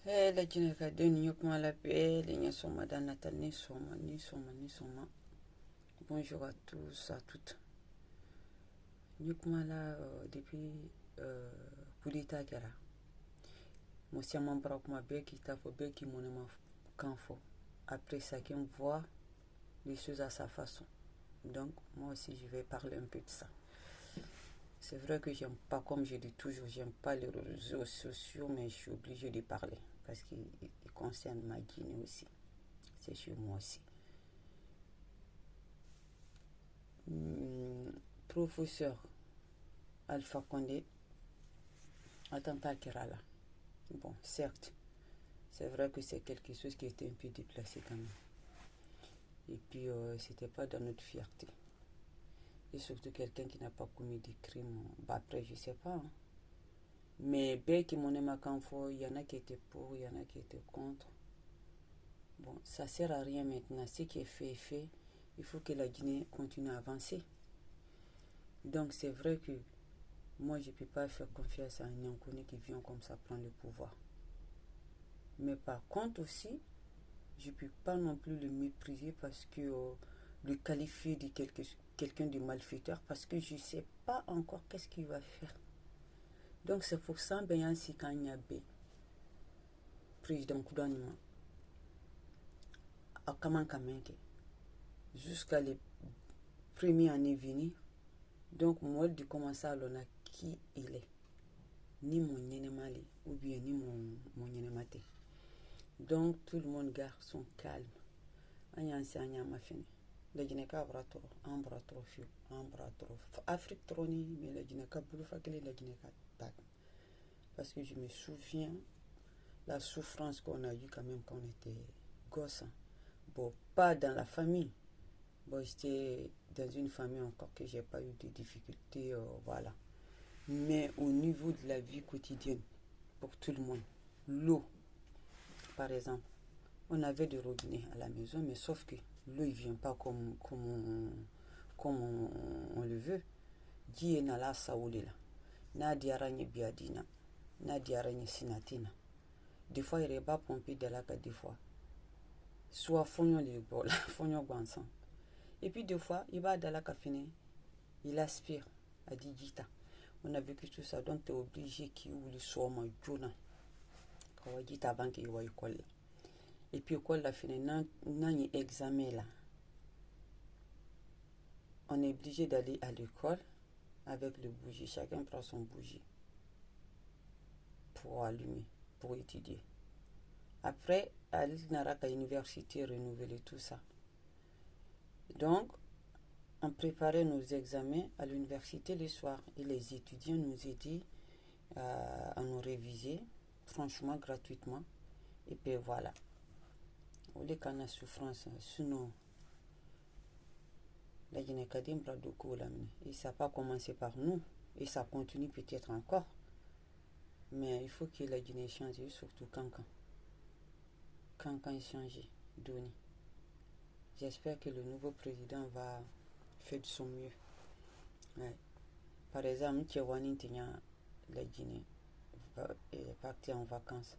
La jine ka deni yokma la belle nya soma dans Natal ni soma. Bonjour à tous, à toutes. Yokma la depuis Pulita Kera. Moi c'est mon bras kuma beki ta fo beki mon ma kanfo. Après chacun voit les choses à sa façon. Donc moi aussi je vais parler un peu de ça. C'est vrai que j'aime pas, comme je dis toujours, j'aime pas les réseaux sociaux, mais je suis obligée de parler parce qu'il concerne ma Guinée aussi. C'est chez moi aussi. Professeur Alpha Condé, attentat Kerala. Bon, certes, c'est vrai que c'est quelque chose qui était un peu déplacé quand même. Et puis, c'était pas dans notre fierté. Et surtout quelqu'un qui n'a pas commis des crimes. Bah après, je sais pas. Hein. Mais bien qu'il m'en aime il y en a qui étaient pour, il y en a qui étaient contre. Bon, ça sert à rien maintenant. Ce qui est fait est fait. Il faut que la Guinée continue à avancer. Donc c'est vrai que moi je ne peux pas faire confiance à un inconnu qui vient comme ça prendre le pouvoir. Mais par contre aussi, je ne peux pas non plus le mépriser parce que le qualifier de quelqu'un de malfaiteur parce que je ne sais pas encore qu'est-ce qu'il va faire. Donc c'est pour ça que si quand il y a président gouvernement à Kamankamenge jusqu'à les premières années venues. Donc moi de commencer à l'on a qui il est. Ni mon yénémali ou bien ni mon yénématé. Donc tout le monde garde son calme. Ayansi anyama fini. La Guinée-Ka bratoro, un bratoro fio, un bratoro. Afrique troni, mais la Guinée-Ka boulou fakele la Guinée-Ka tak. Parce que je me souviens la souffrance qu'on a eue quand même quand on était gosse. Bon, pas dans la famille. Bon, j'étais dans une famille encore que j'ai pas eu de difficultés, voilà. Mais au niveau de la vie quotidienne, pour tout le monde, l'eau, par exemple, on avait des robinets à la maison, mais sauf que l'eau ne vient pas comme on le veut. Dieu n'a la saoulé là. Na diaranye biadina, na diaranye sinatina. Des fois, il n'y a pas pompé de la des fois. Soit fognon les bols, fognon guansan. Et puis des fois, il va dans la cafine, il aspire à digita. On a vécu tout ça, donc tu es obligé qu'il ou le soit ma jona. Quand on dit avant qu'il y ait école. Et puis école la fini, n'a examen là. On est obligé d'aller à l'école avec le bougie. Chacun prend son bougie pour allumer, pour étudier. Après, aller à l'université, renouveler tout ça. Donc, on préparait nos examens à l'université le soir et les étudiants nous aidaient à nous réviser, franchement, gratuitement. Et puis voilà. Au lieu qu'on a souffrance, sinon, la Guinée-Kadim Bradoko, et ça n'a pas commencé par nous, et ça continue peut-être encore. Mais il faut que la Guinée change, surtout Kankan. Kankan change, Doni. J'espère que le nouveau président va faire de son mieux. Ouais. Par exemple, Tchewani Tigna, la Guinée, est parti en vacances.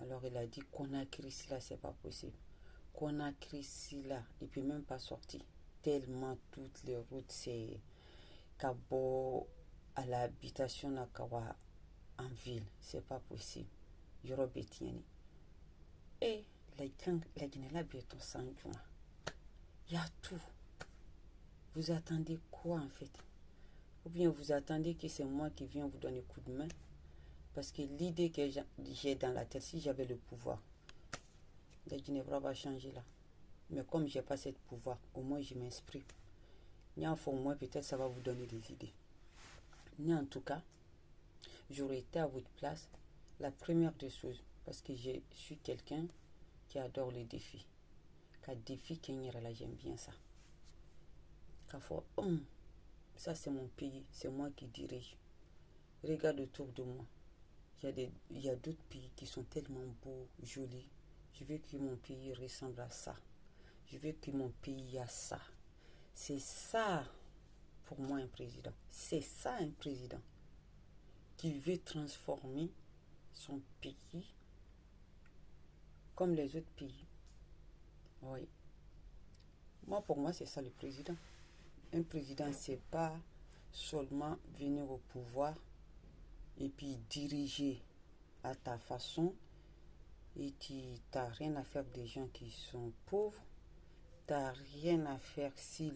Alors il a dit Conakry, là, c'est pas possible. Conakry, là, il peut même pas sortir. Tellement toutes les routes, c'est Kabo à l'habitation à Kawa en ville. C'est pas possible. Europe est et la Guinée, là, bientôt 5 mois. Il y a tout. Vous attendez quoi en fait? Ou bien vous attendez que c'est moi qui viens vous donner coup de main? Parce que l'idée que j'ai dans la tête, si j'avais le pouvoir, la Guinée va changer là. Mais comme je n'ai pas ce pouvoir, au moins je m'exprime. Au moins peut-être ça va vous donner des idées. Mais en tout cas, j'aurais été à votre place, la première des choses, parce que je suis quelqu'un qui adore les défis. Quand défi, là, j'aime bien ça. Quand faut, ça c'est mon pays, c'est moi qui dirige. Regarde autour de moi. Il y a d'autres pays qui sont tellement beaux, jolis. Je veux que mon pays ressemble à ça. Je veux que mon pays a ça. C'est ça, pour moi, un président. C'est ça, un président qui veut transformer son pays comme les autres pays. Oui. Pour moi, c'est ça le président. Un président, c'est pas seulement venir au pouvoir et puis diriger à ta façon et tu n'as rien à faire des gens qui sont pauvres. Tu n'as rien à faire si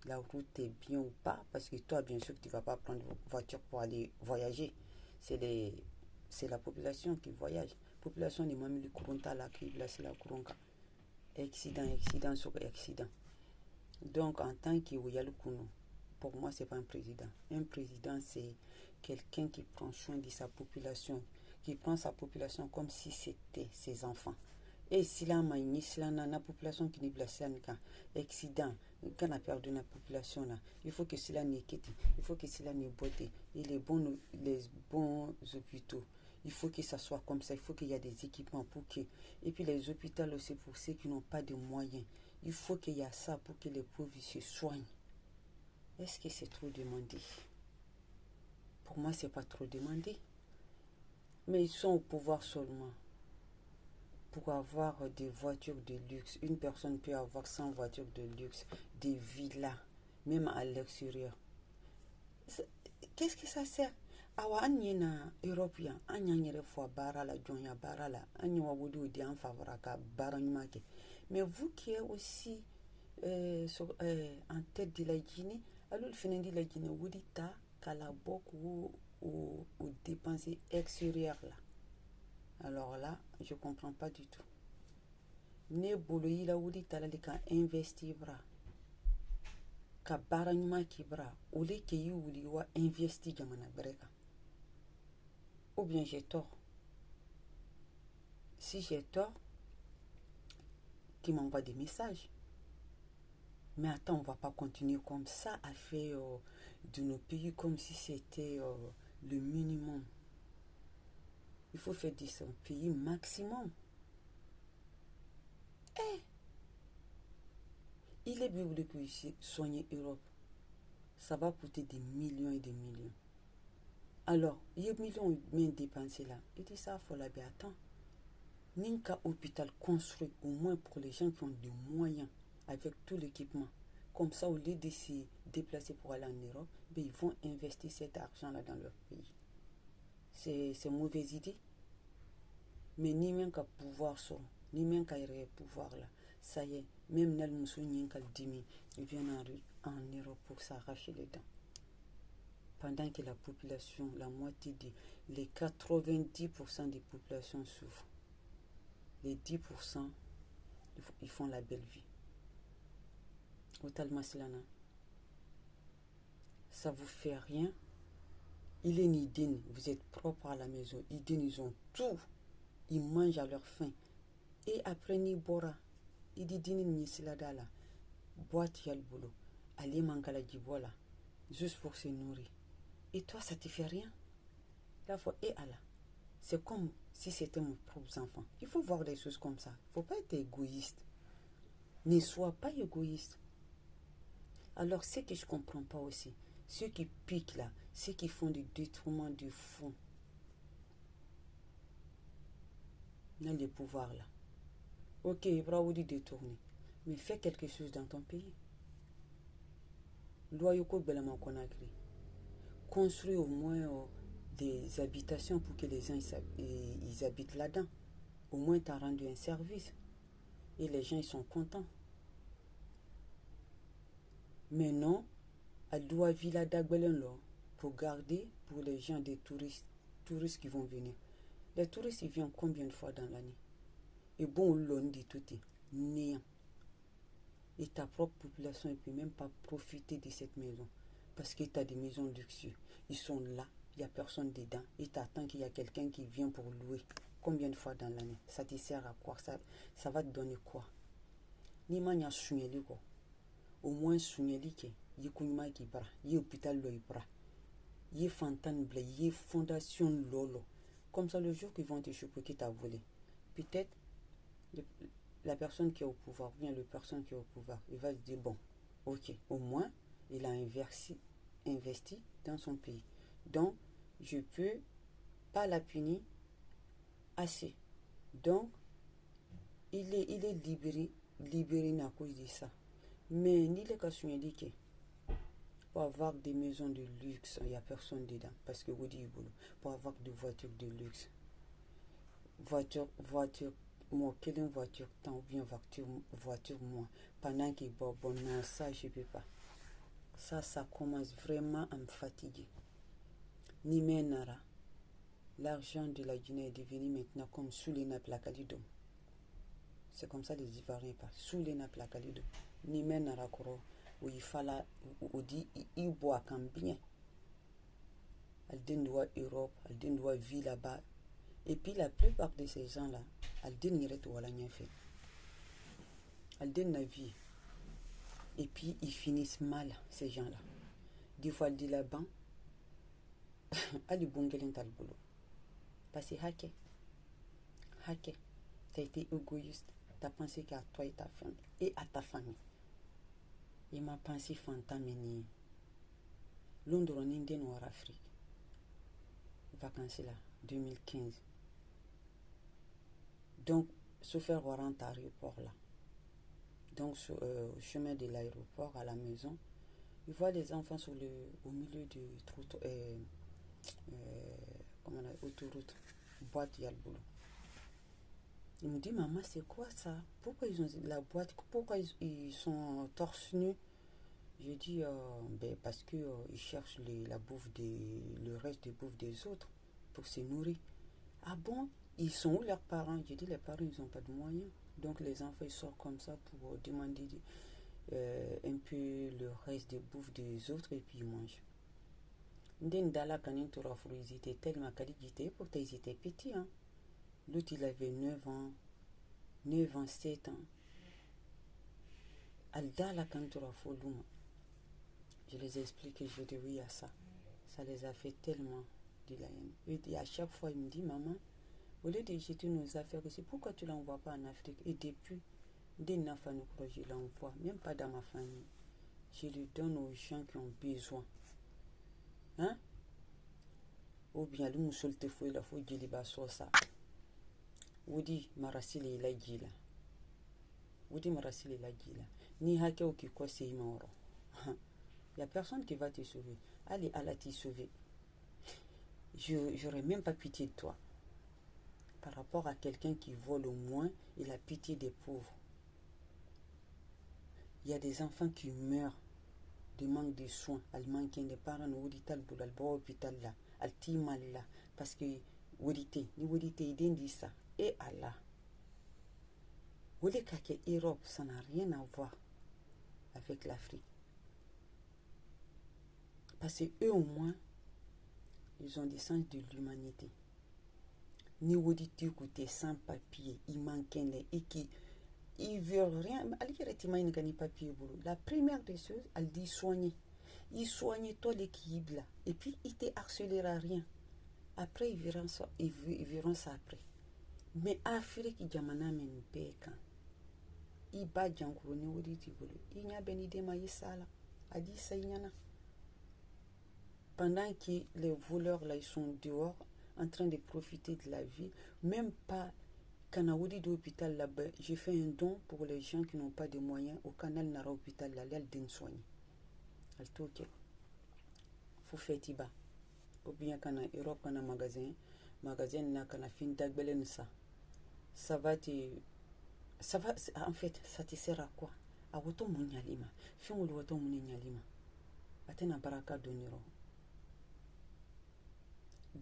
la route est bien ou pas, parce que toi, bien sûr, tu ne vas pas prendre une voiture pour aller voyager. C'est la population qui voyage. La population n'est même le courant à la qui c'est la courant. Accident sur accident. Donc, en tant qu'Ouyalukouno, pour moi, ce n'est pas un président. Un président, c'est quelqu'un qui prend soin de sa population, qui prend sa population comme si c'était ses enfants. Et si la population qui n'est pas accident, quand on a perdu la population, il faut que cela n'est quitté, il faut que cela n'est beauté, et les bons hôpitaux. Il faut que ça soit comme ça, il faut qu'il y ait des équipements pour que... Et puis les hôpitaux aussi pour ceux qui n'ont pas de moyens. Il faut qu'il y ait ça pour que les pauvres se soignent. Est-ce que c'est trop demandé? Pour moi, c'est pas trop demandé. Mais ils sont au pouvoir seulement pour avoir des voitures de luxe. Une personne peut avoir 100 voitures de luxe, des villas, même à l'extérieur. Qu'est-ce que ça sert? Awa anyena européen anyanyere fois barala jonya barala anywa wudu di en favoraka baranyumake. Mais vous qui êtes aussi en tête de la Guinée, alors le fin de la Guinée vous dites qu'à la boque ou dépenses extérieures là. Alors là, je comprends pas du tout. Ne bolo ila vous dites là ka investir bra. Ka baranyumake bra. Ole ke yu wuli wa investir jamana breka. Ou bien j'ai tort. Si j'ai tort, qui m'envoie des messages. Mais attends, on ne va pas continuer comme ça à faire de nos pays comme si c'était le minimum. Il faut faire de son pays maximum. Il est bien que ici, soigner l'Europe, ça va coûter des millions et des millions. Alors, il y a des millions bien dépensés là. Il dit ça, il faut la bien attendre. Ninka hôpital construit au moins pour les gens qui ont des moyens avec tout l'équipement. Comme ça, au lieu de se déplacer pour aller en Europe, ils vont investir cet argent-là dans leur pays. C'est une mauvaise idée. Mais ni même qu'à pouvoir ça, ni même qu'à pouvoir là, ça y est, même Nel Moussouni Dimi, ils viennent en Europe pour s'arracher les dents. Pendant que la population, la moitié les 90% des populations souffrent. Les 10%, ils font la belle vie. Ça vous fait rien. Il est Nidine, vous êtes propre à la maison. Ils ont tout. Ils mangent à leur faim. Et après Nibora, il dit Dine Niesiladala, boîte yal boulot, allez mangala jibola, juste pour se nourrir. Et toi, ça te fait rien? La fois et Allah. C'est comme si c'était mon propre enfant. Il faut voir des choses comme ça. Il ne faut pas être égoïste. Ne sois pas égoïste. Alors, ce que je ne comprends pas aussi, ceux qui piquent là, ceux qui font du détournement du fonds, dans les pouvoirs là. Ok, bravo de détourner, mais fais quelque chose dans ton pays. Loyoko Belama Conakry. Construis au moins des habitations pour que les gens ils habitent là-dedans. Au moins, tu as rendu un service. Et les gens, ils sont contents. Mais non, à Doua Villa d'Agbelenlo, pour garder pour les gens des touristes qui vont venir. Les touristes, ils viennent combien de fois dans l'année? Et bon, l'on dit tout est néant. Et ta propre population ne peut même pas profiter de cette maison. Parce que tu as des maisons luxueuses. Ils sont là, il n'y a personne dedans. Et tu attends qu'il y a quelqu'un qui vient pour louer. Combien de fois dans l'année? Ça te sert à quoi? Ça va te donner quoi? Ni mania sunyeli quoi. Au moins sunyeli ke. Yi kunyuma ki bra. Yi hôpital lo bra. Yi fontaine blé. Yi fondation lolo. Comme ça, le jour qu'ils vont te choper qui t'a volé. Peut-être la personne qui est au pouvoir, bien la personne qui est au pouvoir, il va se dire, bon, ok, au moins, il a investi dans son pays. Donc, je peux pas la punir assez. Donc, il est libéré à cause de ça. Mais ni les cas sont indiqués. Pour avoir des maisons de luxe, il n'y a personne dedans. Parce que vous dites, pour avoir des voitures de luxe. Voiture, moi, quelle voiture, tant ou bien voiture, moi. Pendant qu'il est bon, non, ça, je ne peux pas. Ça commence vraiment à me fatiguer. Ni Nara, l'argent de la Guinée est devenu maintenant comme sous les nappes la Calidom. C'est comme ça les Ivoiriens parlent. Sous les nappes la Calidom. Ni Nara Koro, où il fallait, où dit, il boit comme bien. Elle doit Europe, elle doit vivre là-bas. Et puis la plupart de ces gens-là, elle doit tout rien fait. Elle donne la vie. Et puis ils finissent mal, ces gens-là. Des fois, elle dit là-bas, elle est bonne qu'elle est boulot. Parce que hacké. Tu as été égoïste. Tu as pensé qu'à toi et ta famille. Et à ta famille. Il m'a pensé fantôme. Londres en Indien ou en Afrique. Vacances là, 2015. Donc, se faire voir en aéroport là. Donc, au chemin de l'aéroport à la maison, il voit les enfants au milieu du autoroute. Boîte, il y a le boulot. Il me dit, maman, c'est quoi ça? Pourquoi ils ont la boîte? Pourquoi ils sont torse nu? Je dis, parce que ils cherchent le reste des bouffe des autres pour se nourrir. Ah bon? Ils sont où leurs parents? Je dis, les parents, ils n'ont pas de moyens. Donc les enfants, ils sortent comme ça pour demander un peu le reste des bouffe des autres et puis ils mangent. Ndendala, quand ils étaient tellement qualifiés, pourtant ils étaient petits. Hein? L'autre, il avait 9 ans, 7 ans. Aldala, quand je les ai expliqué, je dis oui à ça. Ça les a fait tellement de la haine. Et à chaque fois, il me dit, maman, au lieu de jeter nos affaires ici, pourquoi tu ne l'envoies pas en Afrique? Et depuis, dès que je l'envoie, même pas dans ma famille. Je le donne aux gens qui ont besoin. Hein? Ou bien, le moussoul te fouille la fouille de l'Ibasso, ça. Ou dit, Marasile est la gila. Ou dit, Marasile est la gila. Ni hake ou qui quoi c'est mort. Il n'y a personne qui va te sauver. Allez, Allah te sauver. J'aurais même pas pitié de toi. Par rapport à quelqu'un qui vole au moins, il a pitié des pauvres. Il y a des enfants qui meurent de manque de soins. Ils manquent des parents au hôpital là. Ils mal là. Parce que ils disent ça. Et Allah. Europe, ça n'a rien à voir avec l'Afrique. Parce qu'eux au moins, ils ont des sens de l'humanité. Ni auditeurs côté sans papier, ils manquent et qui ils veulent rien. La première des choses, elle dit soigner. Ils soignent toi l'équilibre là. Et puis ils te harcelera rien. Après ils verront ça après. Mais Afrique jamana men peka. I ba jankuro ni auditeurs bolo. Il n'y a ben idée ma yisala. A dit ça y en a. Pendant que les voleurs là ils sont dehors en train de profiter de la vie, même pas Kanaoudi d'hôpital là-bas, j'ai fait un don pour les gens qui n'ont pas de moyens au canal Nara hôpital là, elle donne soigner. Elle toque. Faut faire tiba. Ou bien quand Europe quand magasin na quand fin d'agbelen ça. Ça va en fait ça te sert à quoi? A woto munyalima. Fin ou woto munyalima. Atena baraka doniro.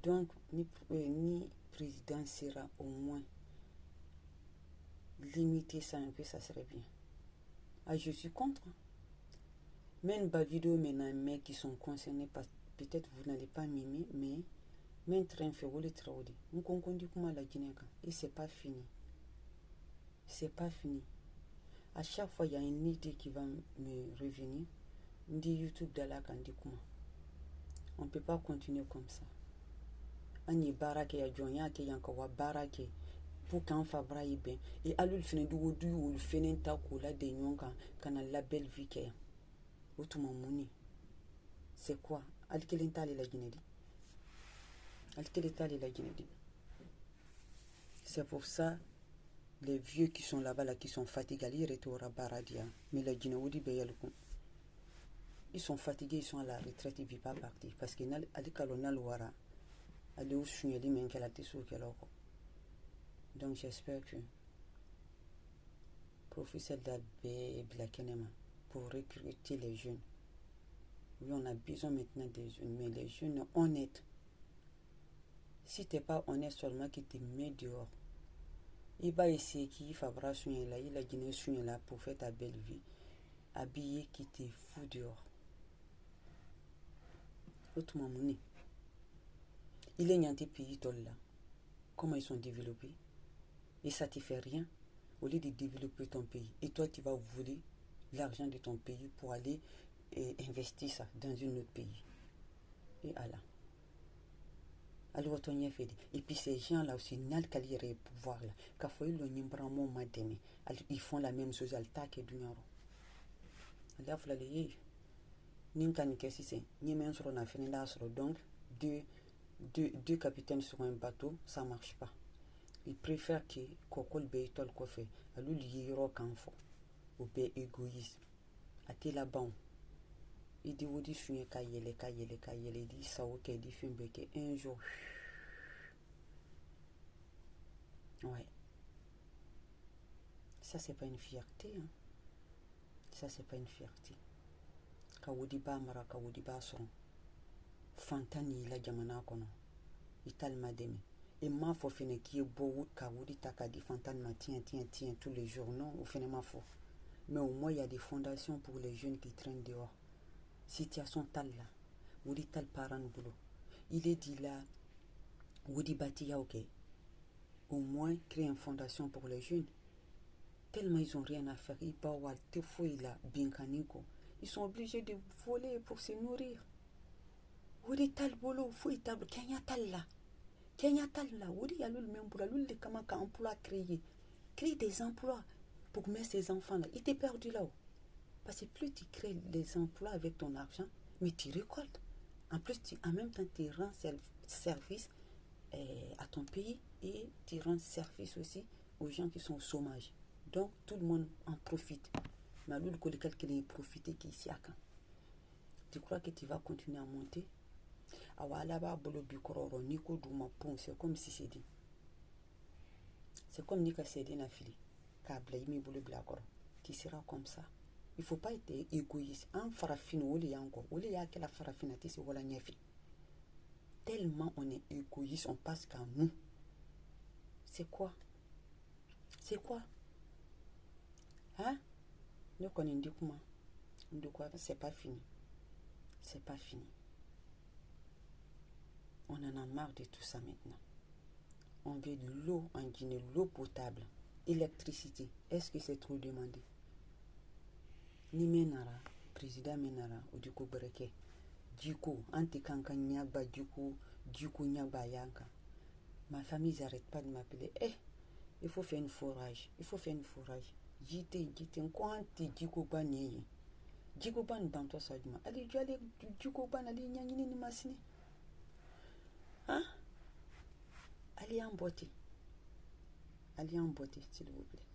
Donc, ni président sera au moins limiter ça un peu, ça serait bien. Ah, je suis contre. Même pas vidéo maintenant, mais qui sont concernés par peut-être vous n'allez pas m'aimer, mais même train fait rouler trop. Nous concondons comment la Guinée et c'est pas fini. C'est pas fini. À chaque fois, il y a une idée qui va me revenir. On dit YouTube de la comment. On ne peut pas continuer comme ça. Ani barake ya jonya ke yanka wa barake pour qu'en fabra ben et alul fene du ou fene ta ko la de nyonka kana la belle vie ke otuma muni c'est quoi alkelentali la Guinée c'est pour ça Les vieux qui sont là-bas, là, qui sont fatigués, ils retournent à Baradia. Mais les Djinaoudi, ils sont fatigués, ils sont à la retraite, ils ne vivent pas partir. Parce que donc j'espère que le professeur d'Albé Blakenema pour recruter les jeunes. Oui, on a besoin maintenant des jeunes, mais les jeunes honnêtes. Si tu n'es pas honnête seulement, qui te met dehors. Il va essayer qu'il faudra soigner là, il a dîné soigner là pour faire ta belle vie. Habillé qui te fout dehors. Autrement, il est dans tes pays là. Comment ils sont développés? Et ça ne te fait rien au lieu de développer ton pays. Et toi, tu vas voler l'argent de ton pays pour aller investir ça dans un autre pays. Et Allah. Alors, et puis ces gens-là aussi, n'ont pouvoir là. Ils font la même chose. Donc, deux capitaines sur un bateau, ça ne marche pas. Ils préfèrent que Kokol Beytol Kofe, à l'Uliro Kanfo, ou Be égoïsme. À Télaban. Il dit Woody Suye Kayele, il dit Saoke, il dit Fimbeke, un jour. Ouais. Ça, c'est pas une fierté. Hein. Ça, c'est pas une fierté. Kawudi Ba Mara, Kawudi Ba Son. Fantani la Jamana Kono. Ital Mademe. Et ma faut finir qui est beau, Kawudi Takadi Fantan ma tiens tous les jours. Non, au final, ma faut. Mais au moins, il y a des fondations pour les jeunes qui traînent dehors. Situation tal là. Wudi tal parent boulot. Il est dit là, Wudi Batia, ok. Au moins, créer une fondation pour les jeunes. Tellement ils n'ont rien à faire. Ils sont obligés de voler pour se nourrir. Wudi tal boulot, fouille table, Kenya tal là. Wudi yalul même pour l'ul de kamaka emploi créer. Créer des emplois pour mettre ces enfants-là. Ils t'es perdu là-haut. Parce que plus tu crées des emplois avec ton argent, mais tu récoltes. En plus, en même temps, tu rends service à ton pays et tu rends service aussi aux gens qui sont au chômage. Donc, tout le monde en profite. Mais le collègue qui est profité qui ici à quand? Tu crois que tu vas continuer à monter? C'est comme si c'est dit. C'est comme Nika Sedi na fili. Tu seras comme ça. Il ne faut pas être égoïste. En farafino, tellement on est égoïste, on passe qu'à nous. C'est quoi? C'est quoi? Hein? Nous connaissons comment? De quoi? C'est pas fini. C'est pas fini. On en a marre de tout ça maintenant. On veut de l'eau en Guinée, l'eau potable, électricité. Est-ce que c'est trop demandé? Ni menara, président menara, ou du coup breke. Diko, anti kankan nyaba, diko nyaba yanka. Ma famille n'arrête pas de m'appeler. Il faut faire une forage. Jite, quoi anti diko bani. Diko ban banto saduma. Allez, tu allez, diko ban, allez, nyangini ni masini. Hein? Allez en beauté, s'il vous plaît.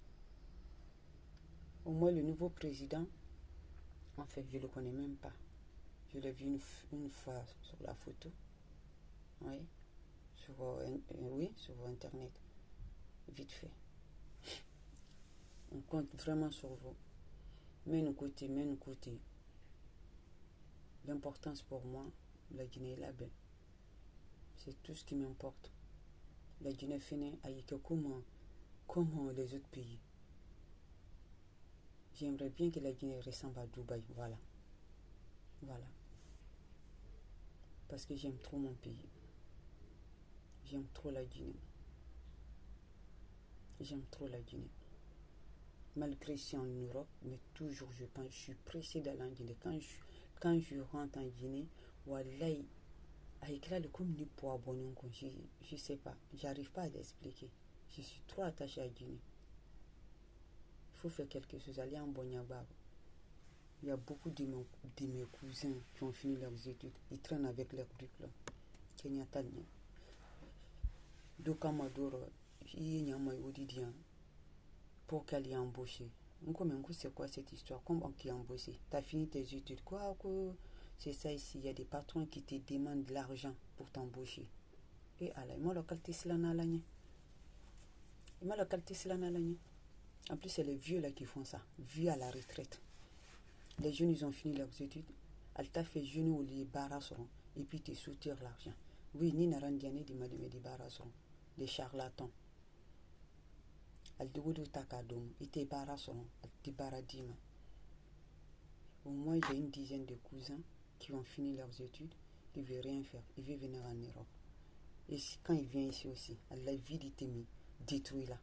Au moins, le nouveau président, en fait, je ne le connais même pas. Je l'ai vu une fois sur la photo. Oui, sur Internet. Vite fait. On compte vraiment sur vous. Mais nous côté. L'importance pour moi, la Guinée est là-bas. C'est tout ce qui m'importe. La Guinée finit avec comment les autres pays. J'aimerais bien que la Guinée ressemble à Dubaï. Voilà. Parce que j'aime trop mon pays. J'aime trop la Guinée. Malgré que je suis en Europe, mais toujours je pense, je suis pressée d'aller en Guinée. Quand je rentre en Guinée, wallahi, avec là le communiqué pour abonner, je sais pas, j'arrive pas à l'expliquer. Je suis trop attachée à Guinée. Il faut faire quelque chose, aller en Bonyaba. Il y a beaucoup de mes cousins qui ont fini leurs études. Ils traînent avec leurs diplômes. Kenyatta. Doka Maduro, Yama Odidian. pour qu'elle y ait embauché. C'est quoi cette histoire? Comment qui est embauché? Tu as fini tes études? Quoi? C'est ça ici. Il y a des patrons qui te demandent de l'argent pour t'embaucher. Et alors, moi, localité, c'est la nalanye. En plus, c'est les vieux là qui font ça. Vieux à la retraite. Les jeunes, ils ont fini leurs études. Elle t'a fait jeune ou les barrasseront. Et puis, tu soutires l'argent. Oui, ni narandiane di madame di barrasseront. Des charlatans. Elle te dit takadom. Ils te barrasseront. Elle te baradima. Au moins, j'ai une dizaine de cousins qui ont fini leurs études. Ils ne veulent rien faire. Ils veulent venir en Europe. Et quand ils viennent ici aussi, la vie d'Itemi détruit là.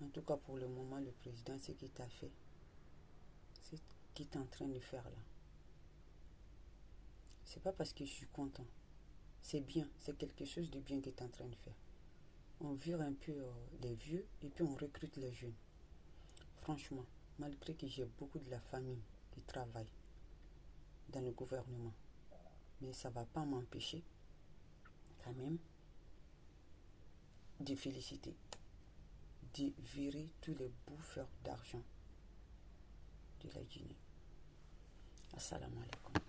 En tout cas, pour le moment, le président, ce qu'il t'a fait, c'est ce qu'il est en train de faire là. C'est pas parce que je suis content. C'est bien, c'est quelque chose de bien qu'il est en train de faire. On vire un peu les vieux et puis on recrute les jeunes. Franchement, malgré que j'ai beaucoup de la famille qui travaille dans le gouvernement, mais ça ne va pas m'empêcher quand même de féliciter, de virer tous les bouffeurs d'argent de la Guinée. Assalamu alaikum.